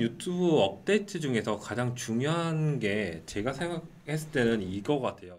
유튜브 업데이트 중에서 가장 중요한 게 제가 생각했을 때는 이거 같아요.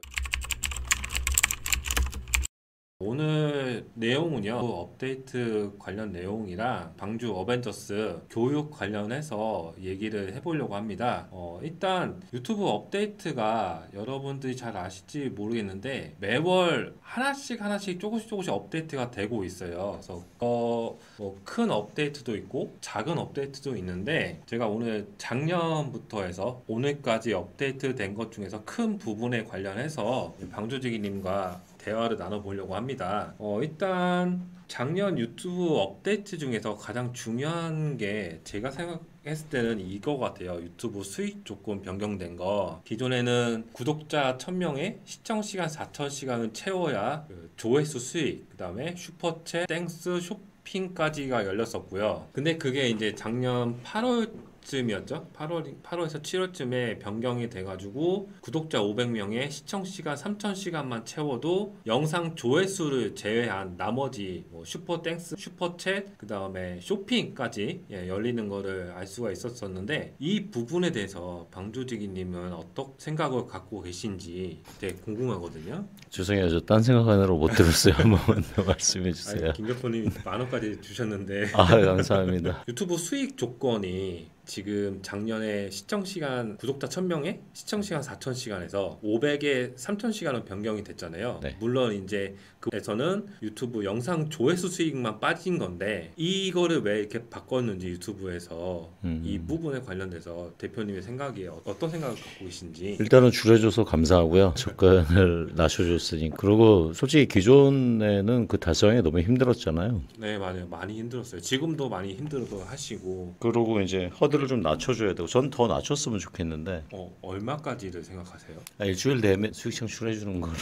오늘 내용은요, 업데이트 관련 내용이랑 방주 어벤져스 교육 관련해서 얘기를 해보려고 합니다. 일단 유튜브 업데이트가 여러분들이 잘 아실지 모르겠는데 매월 하나씩 조금씩 업데이트가 되고 있어요. 그래서 큰 업데이트도 있고 작은 업데이트도 있는데 제가 오늘 작년부터 해서 오늘까지 업데이트 된 것 중에서 큰 부분에 관련해서 방주지기님과 대화를 나눠보려고 합니다. 일단 작년 유튜브 업데이트 중에서 가장 중요한 게 제가 생각했을 때는 이거 같아요. 유튜브 수익 조건 변경된 거. 기존에는 구독자 1000명에 시청시간 4000시간을 채워야 그 조회수 수익, 그 다음에 슈퍼챗, 땡스, 쇼핑까지가 열렸었고요. 근데 그게 이제 작년 8월쯤이었죠. 8월에서 7월쯤에 변경이 돼가지고 구독자 500명에 시청시간 3000시간만 채워도 영상 조회수를 제외한 나머지 슈퍼 땡스, 슈퍼챗, 그 다음에 쇼핑까지 열리는 거를 알 수가 있었었는데 이 부분에 대해서 방주지기님은 어떤 생각을 갖고 계신지 되게 궁금하거든요. 죄송해요. 저 딴 생각하느라 못 들었어요. 한번 말씀해 주세요. 김 교포님 10,000원까지 주셨는데 감사합니다. 유튜브 수익 조건이 지금 작년에 시청시간 구독자 1000명에 시청시간 4000시간에서 500에 3000시간은 변경이 됐잖아요. 네. 물론 이제 그에서는 유튜브 영상 조회수 수익만 빠진 건데 이거를 왜 이렇게 바꿨는지 유튜브에서 이 부분에 관련돼서 대표님의 생각이 어떤 생각을 갖고 계신지. 일단은 줄여줘서 감사하고요. 접근을 낮춰줬으니. 그리고 솔직히 기존에는 그 달성이 너무 힘들었잖아요. 네, 맞아요. 많이 힘들었어요. 지금도 많이 힘들어도 하시고. 그리고 이제 허들을 좀 낮춰줘야 되고 전 더 낮췄으면 좋겠는데 얼마까지를 생각하세요? 일주일 내내 수익 창출해주는 거를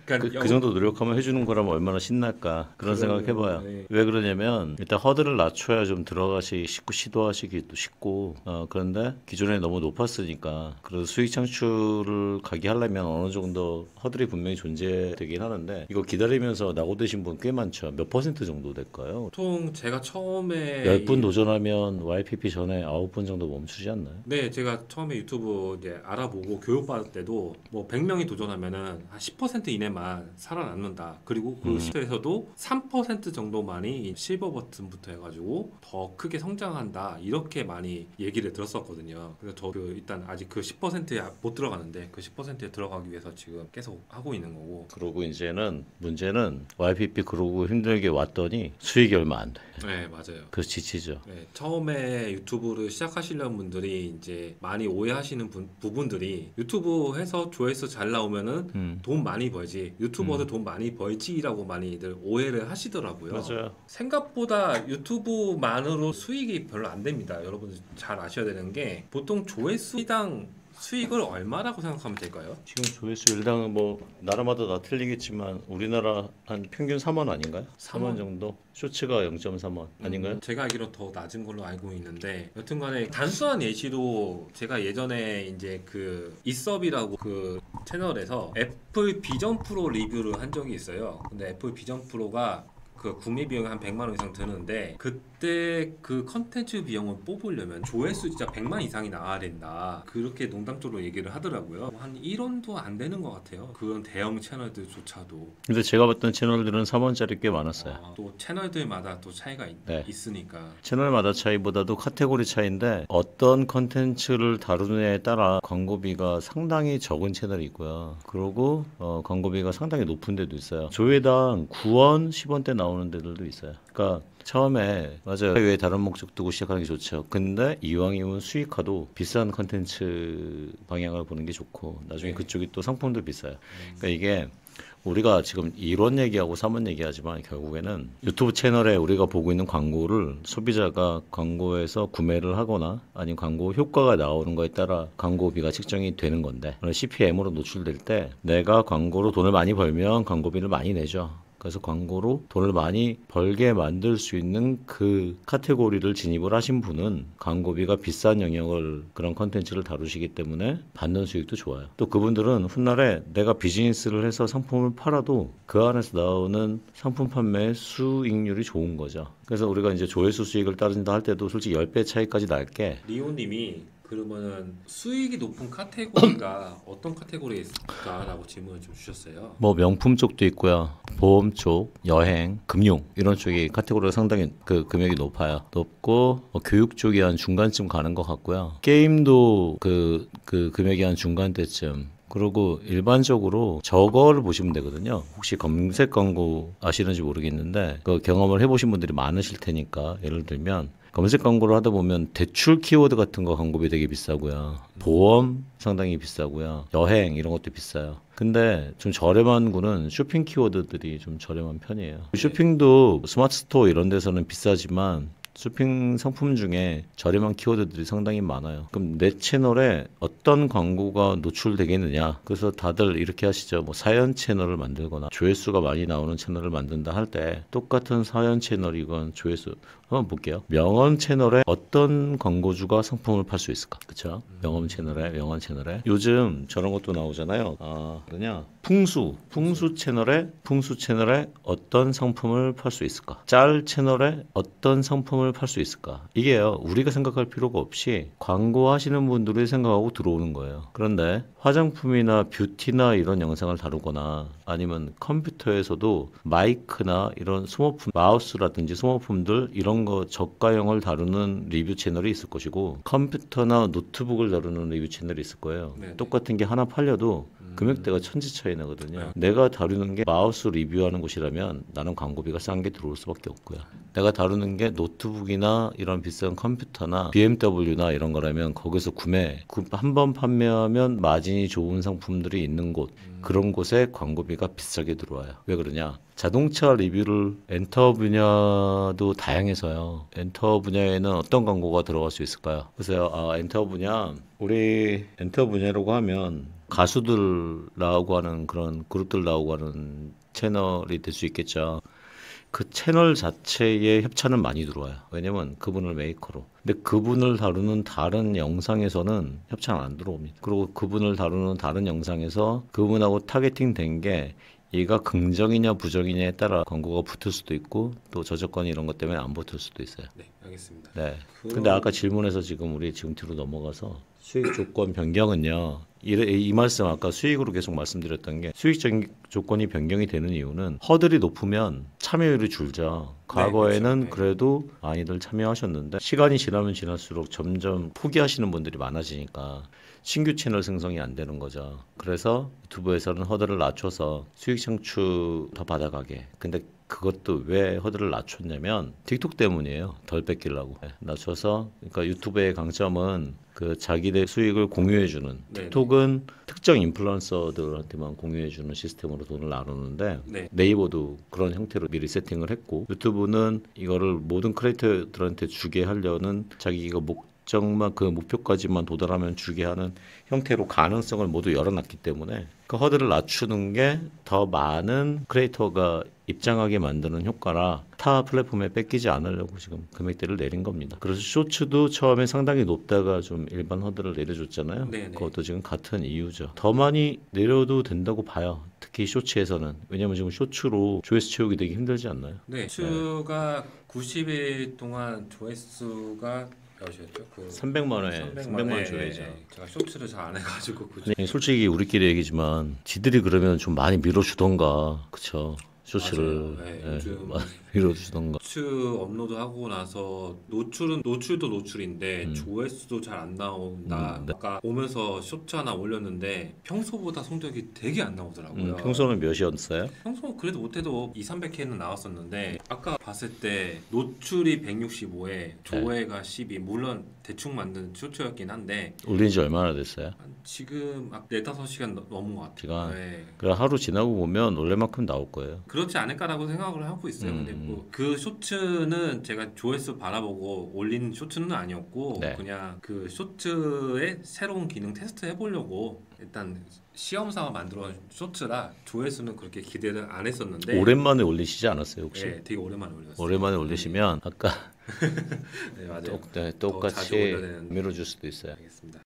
그러니까 그 정도 노력하면 해주는 거라면 얼마나 신날까 그런 생각 해봐요. 네. 왜 그러냐면 일단 허들을 낮춰야 좀 들어가시 쉽고 시도하시기도 쉽고 그런데 기존에 너무 높았으니까 그래도 수익 창출을 가게 하려면 어느 정도 허들이 분명히 존재되긴 하는데 이거 기다리면서 낙오되신 분 꽤 많죠. 몇 퍼센트 정도 될까요? 보통 제가 처음에 10분 도전하면 YPP 전에 9분 정도 멈추지 않나요? 네, 제가 처음에 유튜브 이제 알아보고 교육받을 때도 100명이 도전하면은 한 10% 이내만 살아남는다. 그리고 그 시대에서도 3% 정도만이 실버 버튼부터 해가지고 더 크게 성장한다. 이렇게 많이 얘기를 들었었거든요. 그래서 저도 일단 아직 그 10%에 못 들어가는데 그 10%에 들어가기 위해서 지금 계속 하고 있는 거고. 그러고 이제는 문제는 YPP 그러고 힘들게 왔더니 수익이 얼마 안 돼. 네, 맞아요. 그래서 지치죠. 네, 처음에 유튜브를 시작하시려는 분들이 이제 많이 오해하시는 부분들이 유튜브 해서 조회수 잘 나오면은 돈 많이 벌지, 유튜버도 돈 많이 벌지라고 많이들 오해를 하시더라고요. 맞아요. 생각보다 유튜브만으로 수익이 별로 안 됩니다. 여러분들 잘 아셔야 되는 게 보통 조회수당 수익을 얼마라고 생각하면 될까요? 지금 조회수 일당은 나라마다 다 틀리겠지만 우리나라 한 평균 3원 아닌가요? 3원 정도? 쇼츠가 0.3원 아닌가요? 제가 알기로 더 낮은 걸로 알고 있는데 여튼간에 단순한 예시로 제가 예전에 이제 그 이섭이라고 그 채널에서 애플 비전 프로 리뷰를 한 적이 있어요. 근데 애플 비전 프로가 그 구매 비용이 한 100만 원 이상 드는데 그때 그 컨텐츠 비용을 뽑으려면 조회수 진짜 100만 이상이 나와야 된다. 그렇게 농담적으로 얘기를 하더라고요. 한 1원도 안 되는 것 같아요. 그런 대형 채널들조차도. 근데 제가 봤던 채널들은 3원짜리 꽤 많았어요. 또 채널들마다 또 차이가 있으니까. 채널마다 차이보다도 카테고리 차이인데 어떤 컨텐츠를 다루느냐에 따라 광고비가 상당히 적은 채널이 있고요. 그리고 광고비가 상당히 높은 데도 있어요. 조회당 9원, 10원대 나오는 데들도 있어요. 그러니까 처음에 맞아요. 왜 다른 목적 두고 시작하는 게 좋죠. 근데 이왕이면 수익화도 비싼 컨텐츠 방향을 보는 게 좋고 나중에 그쪽이 또 상품도 비싸요. 그러니까 이게 우리가 지금 1원 얘기하고 3원 얘기하지만 결국에는 유튜브 채널에 우리가 보고 있는 광고를 소비자가 광고에서 구매를 하거나 아니면 광고 효과가 나오는 거에 따라 광고비가 책정이 되는 건데 CPM으로 노출될 때 내가 광고로 돈을 많이 벌면 광고비를 많이 내죠. 그래서 광고로 돈을 많이 벌게 만들 수 있는 그 카테고리를 진입을 하신 분은 광고비가 비싼 영역을 그런 컨텐츠를 다루시기 때문에 받는 수익도 좋아요. 또 그분들은 훗날에 내가 비즈니스를 해서 상품을 팔아도 그 안에서 나오는 상품 판매 수익률이 좋은 거죠. 그래서 우리가 이제 조회수 수익을 따진다 할 때도 솔직히 10배 차이까지 날게 리오님이 그러면은 수익이 높은 카테고리가 어떤 카테고리에 있을까라고 질문을 좀 주셨어요. 뭐 명품 쪽도 있고요. 보험 쪽, 여행, 금융 이런 쪽이 카테고리가 상당히 그 금액이 높고 교육 쪽이 한 중간쯤 가는 것 같고요. 게임도 그 금액이 한 중간대쯤. 그리고 일반적으로 저거를 보시면 되거든요. 혹시 검색 광고 아시는지 모르겠는데 그 경험을 해보신 분들이 많으실 테니까 예를 들면 검색 광고를 하다 보면 대출 키워드 같은 거 광고비 되게 비싸고요. 보험 상당히 비싸고요. 여행 이런 것도 비싸요. 근데 좀 저렴한 거는 쇼핑 키워드들이 좀 저렴한 편이에요. 쇼핑도 스마트 스토어 이런 데서는 비싸지만 쇼핑 상품 중에 저렴한 키워드들이 상당히 많아요. 그럼 내 채널에 어떤 광고가 노출되겠느냐? 그래서 다들 이렇게 하시죠. 뭐 사연 채널을 만들거나 조회수가 많이 나오는 채널을 만든다 할 때 똑같은 사연 채널이건 조회수 한번 볼게요. 명언 채널에 어떤 광고주가 상품을 팔 수 있을까? 그렇죠? 명언 채널에 요즘 저런 것도 나오잖아요. 그냥 풍수 채널에 어떤 상품을 팔 수 있을까? 짤 채널에 어떤 상품을 팔 수 있을까? 이게요. 우리가 생각할 필요가 없이 광고하시는 분들이 생각하고 들어오는 거예요. 그런데 화장품이나 뷰티나 이런 영상을 다루거나 아니면 컴퓨터에서도 마이크나 이런 소모품, 마우스라든지 소모품들 이런 거 저가형을 다루는 리뷰 채널이 있을 것이고 컴퓨터나 노트북을 다루는 리뷰 채널이 있을 거예요. 네네. 똑같은 게 하나 팔려도 금액대가 천지 차이 나거든요. 내가 다루는 게 마우스 리뷰하는 곳이라면 나는 광고비가 싼 게 들어올 수밖에 없고요. 내가 다루는 게 노트북이나 이런 비싼 컴퓨터나 BMW나 이런 거라면 거기서 한 번 판매하면 마진이 좋은 상품들이 있는 곳 그런 곳에 광고비가 비싸게 들어와요. 왜 그러냐? 자동차 리뷰를 엔터 분야도 다양해서요. 엔터 분야에는 어떤 광고가 들어갈 수 있을까요? 그래서 엔터 분야 우리 엔터 분야라고 하면 가수들 나오고 하는 그런 그룹들 나오고 하는 채널이 될 수 있겠죠. 그 채널 자체에 협찬은 많이 들어와요. 왜냐면 그분을 메이커로. 근데 그분을 다루는 다른 영상에서는 협찬 안 들어옵니다. 그리고 그분을 다루는 다른 영상에서 그분하고 타겟팅 된 게 얘가 긍정이냐 부정이냐에 따라 광고가 붙을 수도 있고 또 저작권 이런 것 때문에 안 붙을 수도 있어요. 네, 알겠습니다. 네. 근데 아까 질문에서 지금 우리 지금 뒤로 넘어가서 수익 조건 변경은요. 이 말씀 아까 수익으로 계속 말씀드렸던 게 수익 조건이 변경이 되는 이유는 허들이 높으면 참여율이 줄죠. 과거에는 네, 그렇죠. 그래도 많이들 참여하셨는데 시간이 지나면 지날수록 점점 포기하시는 분들이 많아지니까 신규 채널 생성이 안 되는 거죠. 그래서 유튜브에서는 허들을 낮춰서 수익 창출 더 받아가게. 근데 그것도 왜 허들을 낮췄냐면 틱톡 때문이에요. 덜 뺏기려고. 낮춰서 그러니까 유튜브의 강점은 그 자기들 수익을 공유해주는 틱톡은 특정 인플루언서들한테만 공유해주는 시스템으로 돈을 나누는데 네이버도 그런 형태로 미리 세팅을 했고 유튜브는 이거를 모든 크리에이터들한테 주게 하려는 자기가 목적만 그 목표까지만 도달하면 주게 하는 형태로 가능성을 모두 열어놨기 때문에 그 허들을 낮추는 게 더 많은 크리에이터가 입장하게 만드는 효과라 타 플랫폼에 뺏기지 않으려고 지금 금액대를 내린 겁니다. 그래서 쇼츠도 처음에 상당히 높다가 좀 일반 허들을 내려줬잖아요. 그것도 지금 같은 이유죠. 더 많이 내려도 된다고 봐요. 특히 쇼츠에서는. 왜냐면 지금 쇼츠로 조회수 채우기 되게 힘들지 않나요? 네, 쇼츠가 90일 동안 조회수가 몇이었죠? 300만 회 조회죠. 제가 쇼츠를 잘 안 해가지고 아니, 솔직히 우리끼리 얘기지만 지들이 그러면 좀 많이 밀어주던가 그쵸? 쇼츠를 요즘 밀어주던가. 쇼츠 업로드하고 나서 노출도 노출인데 조회수도 잘 안 나온다. 아까 오면서 쇼츠 하나 올렸는데 평소보다 성적이 되게 안 나오더라고요. 평소는 몇이었어요? 평소 그래도 못해도 200~300회는 나왔었는데 아까 봤을 때 노출이 165회, 조회가 12. 물론 대충 만든 쇼츠였긴 한데 올린 지 얼마나 됐어요? 지금 4~5시간 넘은 것 같아요. 그래 하루 지나고 보면 원래만큼 나올 거예요. 그렇지 않을까라고 생각을 하고 있어요. 근데 뭐 그 쇼츠는 제가 조회수 바라보고 올린 쇼츠는 아니었고 네. 그냥 그 쇼츠의 새로운 기능 테스트 해보려고 일단 시험 삼아 만들어 쇼츠라 조회수는 그렇게 기대를 안 했었는데 오랜만에 올리시지 않았어요 혹시? 네, 되게 오랜만에 올렸어요. 오랜만에 올리시면 아까 네, 맞아요. 네, 자주 똑같이 올려야 되는데. 밀어줄 수도 있어요. 알겠습니다.